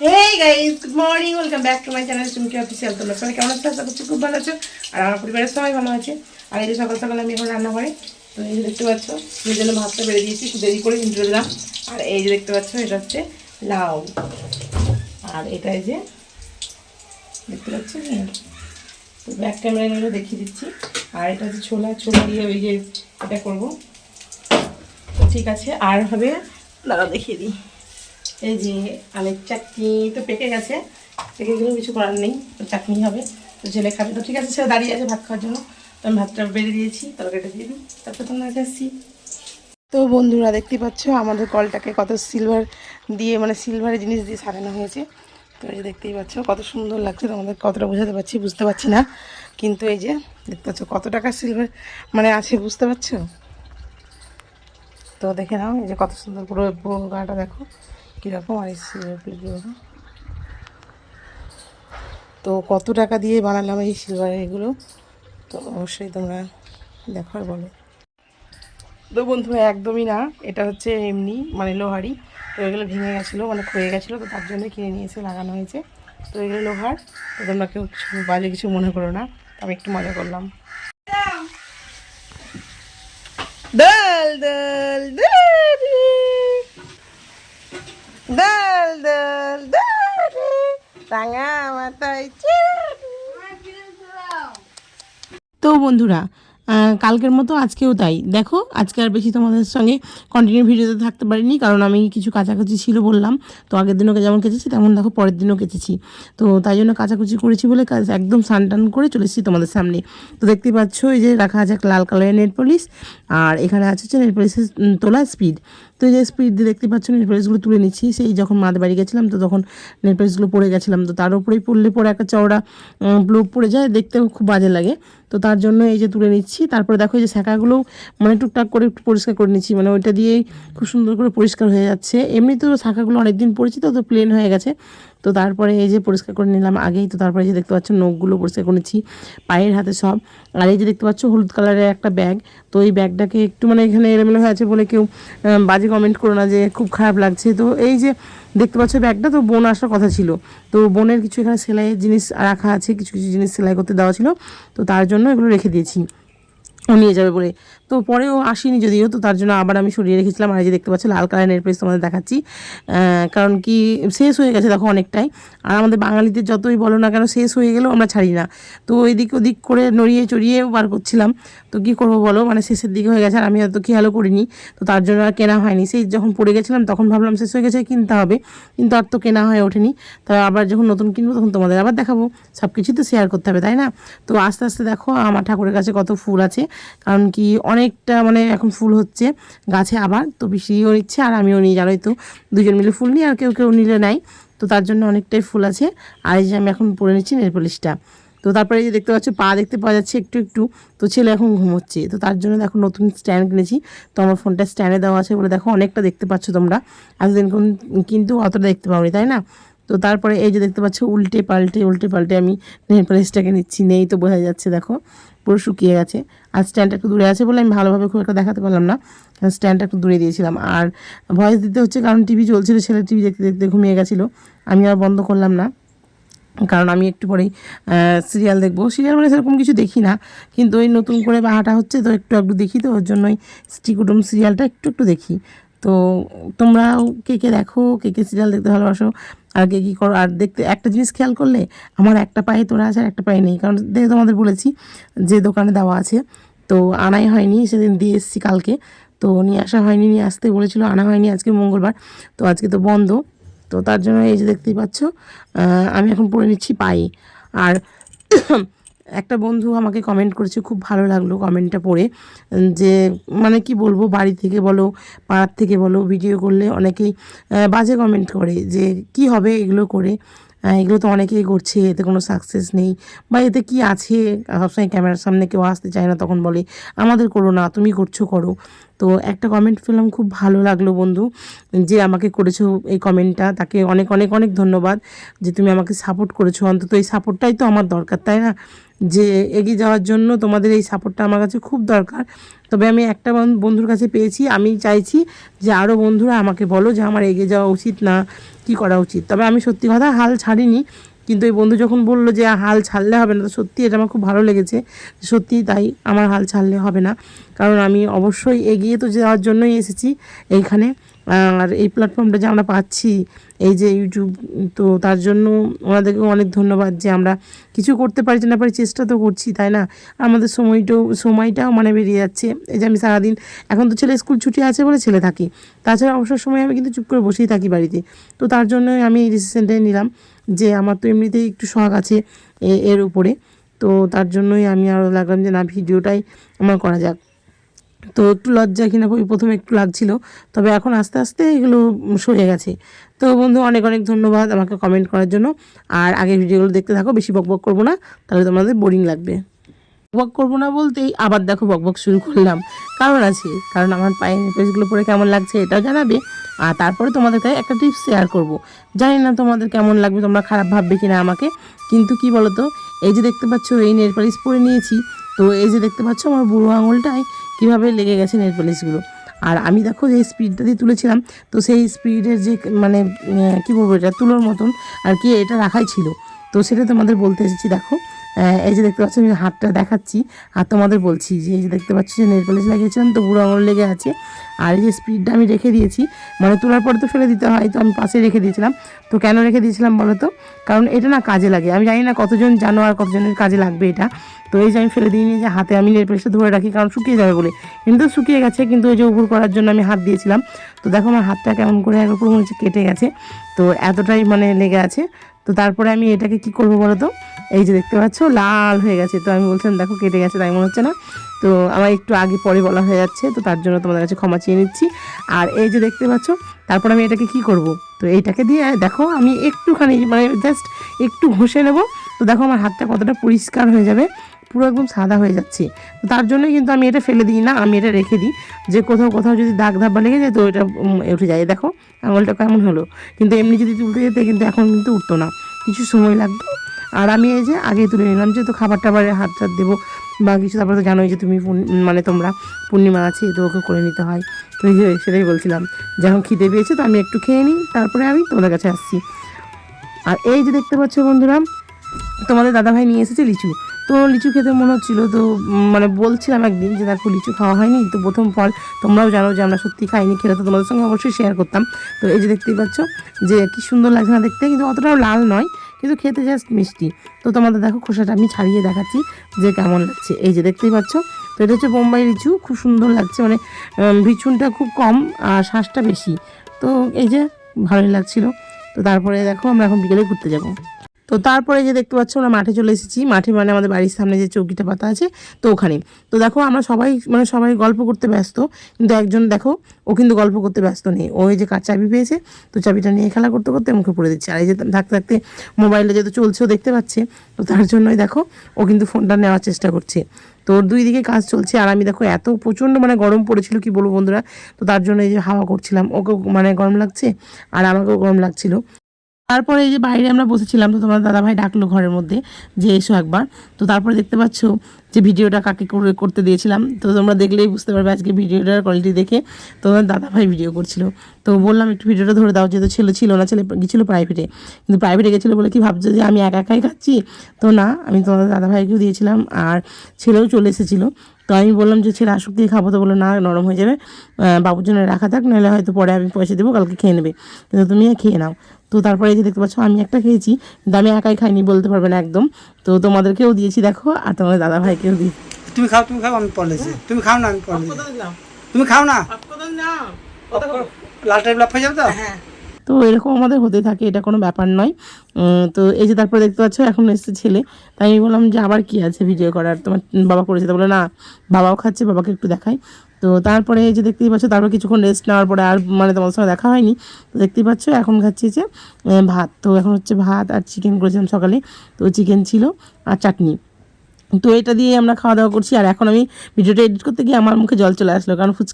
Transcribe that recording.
Hey guys, good morning, welcome back to my channel Chumki official. তোমরা সবাই কেমন আছো? আশা করছি খুব ভালো আছো। আর আমার পরিবারের সবাই ভালো আছে। আর এই যে সকাল সকাল আমি এখন রান্না করি। তো এই যে দেখতে পাচ্ছ, সেই জন্য ভাতটা বেড়ে দিয়েছি, একটু দেরি করে ইন্ট্রো দিলাম। আর এই যে দেখতে পাচ্ছ, এটা হচ্ছে লাউ। আর এটা এই যে দেখতে পাচ্ছ, তো ব্যাক ক্যামেরা নিয়ে দেখিয়ে দিচ্ছি। আর এটা হচ্ছে ছোলা ছোলা দিয়ে ওই যে এটা করবো। ঠিক আছে, আর হবে দাঁড়া দেখিয়ে দিই। এই যে আমের চাটনি তো পেকে গেছে, পেকে গেলেও কিছু করার নেই, চাটনি হবে। তো ছেলে খাবে, তো ঠিক আছে, সে দাঁড়িয়ে আছে ভাত খাওয়ার জন্য। তো আমি ভাতটা বেড়ে দিয়েছি, তরকারিটা দিয়ে দিই, তারপর তোমরা কাছে আসছি। তো বন্ধুরা দেখতে পাচ্ছ আমাদের কলটাকে কত সিলভার দিয়ে, মানে সিলভারের জিনিস দিয়ে সাজানো হয়েছে। তো এই যে দেখতেই পাচ্ছ কত সুন্দর লাগছে, তোমাদের কতটা বোঝাতে পারছি বুঝতে পারছি না, কিন্তু এই যে দেখতে পাচ্ছ কত টাকা সিলভার মানে আছে, বুঝতে পারছো? তো দেখে নাও, এই যে কত সুন্দর পুরো গাটা দেখো কীরকম। আর এই সিলভার প্লেটগুলো তো কত টাকা দিয়ে বানালাম এই সিলভারের এগুলো, তো অবশ্যই তোমরা দেখো আর বলো। তো বন্ধুরা একদমই না, এটা হচ্ছে এমনি মানে লোহারি। তো এগুলো ভেঙে গেছিলো, মানে ক্ষয়ে গেছিলো, তো তার জন্য কিনে নিয়ে এসে লাগানো হয়েছে। তো এগুলো লোহার, তো তোমরা কেউ বাজে কিছু মনে করো না, আমি একটু মজা করলাম। দল দল দল দল দল রাঙা মাথায়। তো বন্ধুরা কালকের মতো আজকেও তাই দেখো, আজকে আর বেশি তোমাদের সঙ্গে কন্টিনিউ ভিডিওতে থাকতে পারিনি, কারণ আমি কিছু কাচাকুচি ছিল বললাম। তো আগের দিনও যেমন কেচেছি তেমন দেখো পরের দিনও কেচেছি। তো তাই জন্য কাচাকুচি করেছি বলে একদম স্নান করে চলে এসেছি তোমাদের সামনে। তো দেখতেই পাচ্ছ এই যে রাখা আছে একটা লাল কালারের নেট পলিশ, আর এখানে আছে হচ্ছে নেট পলিশের তোলা স্পিড। তো এই যে স্পিড দিয়ে দেখতে পাচ্ছ নেট পলিশগুলো তুলে নিচ্ছি। সেই যখন মাদের বাড়ি গেছিলাম তো তখন নেট পলিশগুলো পরে গেছিলাম, তো তার উপরেই পড়লে পরে একটা চওড়া ব্লক পড়ে যায়, দেখতেও খুব বাজে লাগে। তো তার জন্য এই যে তুলে নিচ্ছি। তারপরে দেখো এই যে শাখাগুলোও মানে টুকটাক করে একটু পরিষ্কার করে নিচ্ছি, মানে ওইটা দিয়েই খুব সুন্দর করে পরিষ্কার হয়ে যাচ্ছে। এমনি তো শাখাগুলো অনেকদিন পড়েছি, তো প্লেন হয়ে গেছে। তো তারপরে এই যে পরিষ্কার করে নিলাম আগেই। তো তারপরে এই যে দেখতে পাচ্ছ নখগুলো পরিষ্কার করে নিচ্ছি, পায়ের হাতে সব। আর এই যে দেখতে পাচ্ছ হলুদ কালারের একটা ব্যাগ। তো এই ব্যাগটাকে একটু মানে এখানে এলোমেলো হয়ে আছে বলে কেউ বাজে কমেন্ট করো না যে খুব খারাপ লাগছে। তো এই যে দেখতে পাচ্ছ ব্যাগটা, তো বোন আসার কথা ছিল, তো বোনের কিছু এখানে সেলাইয়ের জিনিস রাখা আছে, কিছু কিছু জিনিস সেলাই করতে দেওয়া ছিল, তো তার জন্য এগুলো রেখে দিয়েছি ও নিয়ে যাবে বলে। তো পরেও আসেনি যদিও, তো তার জন্য আবার আমি সরিয়ে রেখেছিলাম। আর এই যে দেখতে পাচ্ছি লাল কালার নেল পেস্ট তোমাদের দেখাচ্ছি, কারণ কি শেষ হয়ে গেছে দেখো অনেকটাই। আর আমাদের বাঙালিদের যতই বলো না কেন, শেষ হয়ে গেলেও আমরা ছাড়ি না। তো এদিক ওদিক করে নড়িয়ে চড়িয়েও বার করছিলাম, তো কী করবো বলো, মানে শেষের দিকে হয়ে গেছে আর আমি হয়তো খেয়ালও করিনি। তো তার জন্য আর কেনা হয়নি। সেই যখন পড়ে গেছিলাম তখন ভাবলাম শেষ হয়ে গেছে, কিনতে হবে, কিন্তু আর তো কেনা হয়ে ওঠেনি। তাই আবার যখন নতুন কিনবো তখন তোমাদের আবার দেখাবো, সব কিছুই তো শেয়ার করতে হবে তাই না? তো আস্তে আস্তে দেখো আমার ঠাকুরের কাছে কত ফুল আছে, কারণ কি অনেকটা মানে এখন ফুল হচ্ছে গাছে আবার। তো পিসিও নিচ্ছে আর আমিও নিই, জানোই তো দুজন মিলে ফুল নিই, আর কেউ কেউ নিলে নাই। তো তার জন্য অনেকটাই ফুল আছে। আর এই যে আমি এখন পরে নিচ্ছি নেল পলিশটা। তো তারপরে এই যে দেখতে পাচ্ছ পা দেখতে পাওয়া যাচ্ছে একটু একটু। তো ছেলে এখন ঘুমোচ্ছে, তো তার জন্য দেখো নতুন স্ট্যান্ড কিনেছি। তো আমার ফোনটা স্ট্যান্ডে দেওয়া আছে বলে দেখো অনেকটা দেখতে পাচ্ছ তোমরা, এতদিন কিন্তু অতটা দেখতে পাওনি তাই না? তো তারপরে এই যে দেখতে পাচ্ছ উল্টে পাল্টে আমি নেল পলিশটাকে নিচ্ছি, নেই তো বোঝা যাচ্ছে দেখো পুরো শুকিয়ে গেছে। আর স্ট্যান্ডটা একটু দূরে আছে বলে আমি ভালোভাবে খুব একটা দেখাতে পারলাম না, স্ট্যান্ডটা একটু দূরে দিয়েছিলাম। আর ভয়েস দিতে হচ্ছে কারণ টিভি চলছিল, ছেলে টিভি দেখতে দেখতে ঘুমিয়ে গেছিলো, আমি আর বন্ধ করলাম না, কারণ আমি একটু পরেই সিরিয়াল দেখবো। সিরিয়াল মানে সেরকম কিছু দেখি না, কিন্তু ওই নতুন করে বাহাটা হচ্ছে তো একটু একটু দেখি, তো ওর জন্যই স্ত্রী কুটুম সিরিয়ালটা একটু একটু দেখি। তো তোমরাও কে কে দেখো, কে কে সিরিয়াল দেখতে ভালোবাসো, আর কে কী করো। আর দেখতে একটা জিনিস খেয়াল করলে আমার একটা পায়ে তোরা আছে আর একটা পায়ে নেই, কারণ দেখে তোমাদের বলেছি যে দোকানে দেওয়া আছে, তো আনাই হয়নি, সেদিন দিয়ে এসেছি কালকে, তো নিয়ে আসা হয়নি, নিয়ে আসতে বলেছিল আনা হয়নি। আজকে মঙ্গলবার, তো আজকে তো বন্ধ, তো তার জন্য এই যে দেখতেই পাচ্ছ আমি এখন পরে নিচ্ছি পায়ে। আর একটা বন্ধু আমাকে কমেন্ট করেছে, খুব ভালো লাগলো কমেন্টটা পড়ে, যে মানে কি বলবো, বাড়ি থেকে বলো পাড়ার থেকে বলো ভিডিও করলে অনেকেই বাজে কমেন্ট করে যে কি হবে এগুলো করে, এগুলো তো অনেকেই করছে, এতে কোনো সাকসেস নেই, বা এতে কি আছে, সবসময় ক্যামেরার সামনে কেউ আসতে চায় না, তখন বলে আমাদের করো না, তুমি করছো করো। তো একটা কমেন্ট পেলাম, খুব ভালো লাগলো বন্ধু যে আমাকে করেছো এই কমেন্টটা, তাকে অনেক অনেক অনেক ধন্যবাদ যে তুমি আমাকে সাপোর্ট করেছো। অন্তত এই সাপোর্টটাই তো আমার দরকার তাই না, যে এগিয়ে যাওয়ার জন্য তোমাদের এই সাপোর্টটা আমার কাছে খুব দরকার। তবে আমি একটা বন্ধুর কাছে পেয়েছি। আমি চাইছি যে আরও বন্ধুরা আমাকে বলো যে আমার এগিয়ে যাওয়া উচিত না কি করা উচিত। তবে আমি সত্যি কথা হাল ছাড়িনি, কিন্তু এই বন্ধু যখন বললো যে হাল ছাড়লে হবে না, তো সত্যি এটা আমার খুব ভালো লেগেছে। সত্যি তাই, আমার হাল ছাড়লে হবে না, কারণ আমি অবশ্যই এগিয়ে তো যাওয়ার জন্যই এসেছি এইখানে। আর এই প্ল্যাটফর্মটা যে আমরা পাচ্ছি, এই যে ইউটিউব, তো তার জন্য ওনাদেরকেও অনেক ধন্যবাদ যে আমরা কিছু করতে পারছি না পারি, চেষ্টা তো করছি, তাই না? আমাদের সময়টাও মানে বেরিয়ে যাচ্ছে। এই যে আমি সারাদিন, এখন তো ছেলে স্কুল ছুটি আছে বলে ছেলে থাকি, তাছাড়া অবসর সময় আমি কিন্তু চুপ করে বসেই থাকি বাড়িতে। তো তার জন্যই আমি এই ডিসিশনটাই নিলাম যে আমার তো এমনিতেই একটু শখ আছে এর উপরে, তো তার জন্যই আমি আরও লাগলাম যে না, ভিডিওটাই আমার করা যাক। তো একটু লজ্জা কিনা প্রথমে একটু লাগছিল, তবে এখন আস্তে আস্তে এগুলো সরে গেছে। তো বন্ধু অনেক অনেক ধন্যবাদ আমাকে কমেন্ট করার জন্য। আর আগের ভিডিওগুলো দেখতে থাকো, বেশি বকবক করবো না, তাহলে তোমাদের বোরিং লাগবে। বক করবো না বলতেই আবার দেখো বকবক শুরু করলাম, কারণ আছে, কারণ আমার পায়ের নেকলেসগুলো পরে কেমন লাগছে এটাও জানাবে। আর তারপরে তোমাদের কাছে একটা টিপস শেয়ার করব। জানি না তোমাদের কেমন লাগবে, তোমরা খারাপ ভাববে কিনা আমাকে, কিন্তু কি বলো তো, এই যে দেখতে পাচ্ছ এই নেল পালিশ পরে নিয়েছি, তো এই যে দেখতে পাচ্ছ আমার বুড়ো আঙুলটায় কীভাবে লেগে গেছে নেল পালিশগুলো। আর আমি দেখো যে স্পিডটা দিয়ে তুলেছিলাম, তো সেই স্পিডের যে মানে কী বলবো, এটা তুলোর মতন আর কি, এটা রাখাই ছিল। তো সেটা তোমাদের বলতে এসেছি। দেখো এই যে দেখতে পাচ্ছ আমি হাতটা দেখাচ্ছি, আর তোমাদের বলছি যে এই যে দেখতে পাচ্ছ যে নেল পালিশ লাগিয়েছিলাম, তো বুড়ো আঙুল লেগে আছে। আর এই যে স্পিডটা আমি রেখে দিয়েছি, মানে তোলার পরে তো ফেলে দিতে হয়, তো আমি পাশে রেখে দিয়েছিলাম। তো কেন রেখে দিয়েছিলাম বলো তো, কারণ এটা না কাজে লাগে। আমি জানি না কতজন জানো আর কতজনের কাজে লাগবে এটা। তো এই যে আমি ফেলে দিইনি, যে হাতে আমি নেল পালিশটা ধরে রাখি, কারণ শুকিয়ে যাবে বলে। কিন্তু শুকিয়ে গেছে, কিন্তু ওই যে উপর করার জন্য আমি হাত দিয়েছিলাম। তো দেখো আমার হাতটা কেমন করে একবার পুরো মনে হচ্ছে কেটে গেছে, তো এতটাই মানে লেগে আছে। তো তারপরে আমি এটাকে কি করবো বলো তো, এই যে দেখতে পাচ্ছ লাল হয়ে গেছে। তো আমি বলছিলাম দেখো কেটে গেছে, তাই মনে হচ্ছে না? তো আমার একটু আগে পরে বলা হয়ে যাচ্ছে, তো তার জন্য তোমাদের কাছে ক্ষমা চেয়ে নিচ্ছি। আর এই যে দেখতে পাচ্ছ, তারপর আমি এটাকে কি করব, তো এইটাকে দিয়ে দেখো আমি একটুখানি মানে জাস্ট একটু ঘষে নেব। তো দেখো আমার হাতটা কতটা পরিষ্কার হয়ে যাবে, পুরো একদম সাদা হয়ে যাচ্ছে। তো তার জন্যই কিন্তু আমি এটা ফেলে দিই না, আমি এটা রেখে দিই, যে কোথাও কোথাও যদি দাগ ধাব্বা লেগে যায় তো এটা উঠে যায়। দেখো আঙুলটা কেমন হলো, কিন্তু এমনি যদি তুলতে যেতে কিন্তু এখন কিন্তু উঠতো না, কিছু সময় লাগতো। আর আমি এই যে আগে তুলে নিলাম, যেহেতু খাবার টাবারে হাত টাত দেবো বা কিছু, তারপরে তো জানোই যে তুমি মানে তোমরা পূর্ণিমা আছে, তো ওকে করে নিতে হয়। তো এই যে সেটাই বলছিলাম, যখন খিদে পেয়েছে তো আমি একটু খেয়ে নিই, তারপরে আমি তোমাদের কাছে আসছি। আর এই যে দেখতে পাচ্ছ বন্ধুরা, তোমাদের দাদাভাই নিয়ে এসেছে লিচু। তো লিচু খেতে মনে হচ্ছিল, তো মানে বলছিলাম একদিন যে দেখো লিচু খাওয়া হয়নি, তো প্রথম ফল, তোমরাও জানো যে আমরা সত্যি খাইনি, খেলে তো তোমাদের সঙ্গে অবশ্যই শেয়ার করতাম। তো এই যে দেখতেই পাচ্ছ যে কি সুন্দর লাগছে না দেখতে, কিন্তু অতটাও লাল নয়, কিন্তু খেতে জাস্ট মিষ্টি। তো তোমাদের দেখো খোসাটা আমি ছাড়িয়ে দেখাচ্ছি যে কেমন লাগছে। এই যে দেখতেই পাচ্ছ, তো এটা হচ্ছে বোম্বাই লিচু, খুব সুন্দর লাগছে, মানে বিচুনটা খুব কম আর শ্বাসটা বেশি। তো এই যে ভালোই লাগছিল। তো তারপরে দেখো আমরা এখন বিকেলে ঘুরতে যাবো। তো তারপরে যে দেখতে পাচ্ছ আমরা মাঠে চলে এসেছি। মাঠে মানে আমাদের বাড়ির সামনে যে চৌকিটা পাতা আছে, তো ওখানে। তো দেখো আমরা সবাই গল্প করতে ব্যস্ত, কিন্তু একজন দেখো ও কিন্তু গল্প করতে ব্যস্ত নেই, ওই যে কার চাবি পেয়েছে, তো চাবিটা নিয়ে খেলা করতে করতে মুখে পড়ে দিচ্ছে। আর এই যে থাকতে থাকতে মোবাইলে যেহেতু চলছেও দেখতে পাচ্ছে, তো তার জন্যই দেখো ও কিন্তু ফোনটা নেওয়ার চেষ্টা করছে। তো ওর দুই দিকে কাজ চলছে, আর আমি দেখো এত প্রচণ্ড মানে গরম পড়েছিল কি বলবো বন্ধুরা, তো তার জন্য এই যে হাওয়া করছিলাম, ওকেও মানে গরম লাগছে আর আমাকেও গরম লাগছিল। তারপরে এই যে বাইরে আমরা বসেছিলাম, তো তোমার দাদাভাই ডাকলো ঘরের মধ্যে যে এসো একবার। তো তারপরে দেখতে পাচ্ছ যে ভিডিওটা কাকে করতে দিয়েছিলাম, তো তোমরা দেখলেই বুঝতে পারবে আজকে ভিডিওটার কোয়ালিটি দেখে। তোমার দাদাভাই ভিডিও করছিল, তো বললাম একটু ভিডিওটা ধরে দাও, যেহেতু ছেলে ছিল না, ছেলে গেছিলো প্রাইভেটে, কিন্তু প্রাইভেটে গেছিলো বলে কি ভাবছো যে আমি একা একাই খাচ্ছি, তো না, আমি তোমাদের দাদাভাইকেও দিয়েছিলাম আর ছেলেও চলে এসেছিলো। তো আমি বললাম যে ছেলে আসুক দিয়ে খাবো, তো বলে না নরম হয়ে যাবে, বাবুর জন্য রাখা থাক, নাহলে হয়তো পরে আমি পয়সা দেবো, কালকে খেয়ে নেবে, কিন্তু তুমি খেয়ে নাও। তো তারপরে এই যে দেখতে পাচ্ছ আমি একটা খেয়েছি, কিন্তু আমি একাই খাইনি বলতে পারবে না একদম, তো তোমাদেরকেও দিয়েছি দেখো, আর তোমাদের দাদাভাইকেও দিই। তুমি খাও আমি পড়ে তুমি খাও না, আমি পড়ে তুমি খাও না, লাল টাইপ লাভ হয়ে যাবে তো। তো এরকম আমাদের হতে থাকে, এটা কোনো ব্যাপার নয়। তো এই যে তারপরে দেখতে পাচ্ছ এখন এসছে ছেলে, তাই আমি বললাম যে আবার কি আছে ভিডিও করার, তোমার বাবা করেছে, তো বলে না বাবাও খাচ্ছে, বাবাকে একটু দেখাই। তো তারপরে এই যে দেখতেই পাচ্ছ, তারপর কিছুক্ষণ রেস্ট নেওয়ার পরে আর মানে তোমাদের সঙ্গে দেখা হয়নি, তো দেখতেই পাচ্ছ এখন খাচ্ছি যে ভাত। তো এখন হচ্ছে ভাত আর চিকেন করেছিলাম সকালে, তো চিকেন ছিল আর চাটনি, তো এটা দিয়ে আমরা খাওয়া দাওয়া করছি। আর এখন আমি ভিডিওটা এডিট করতে গিয়ে আমার মুখে জল চলে আসলো, কারণ ফুচকা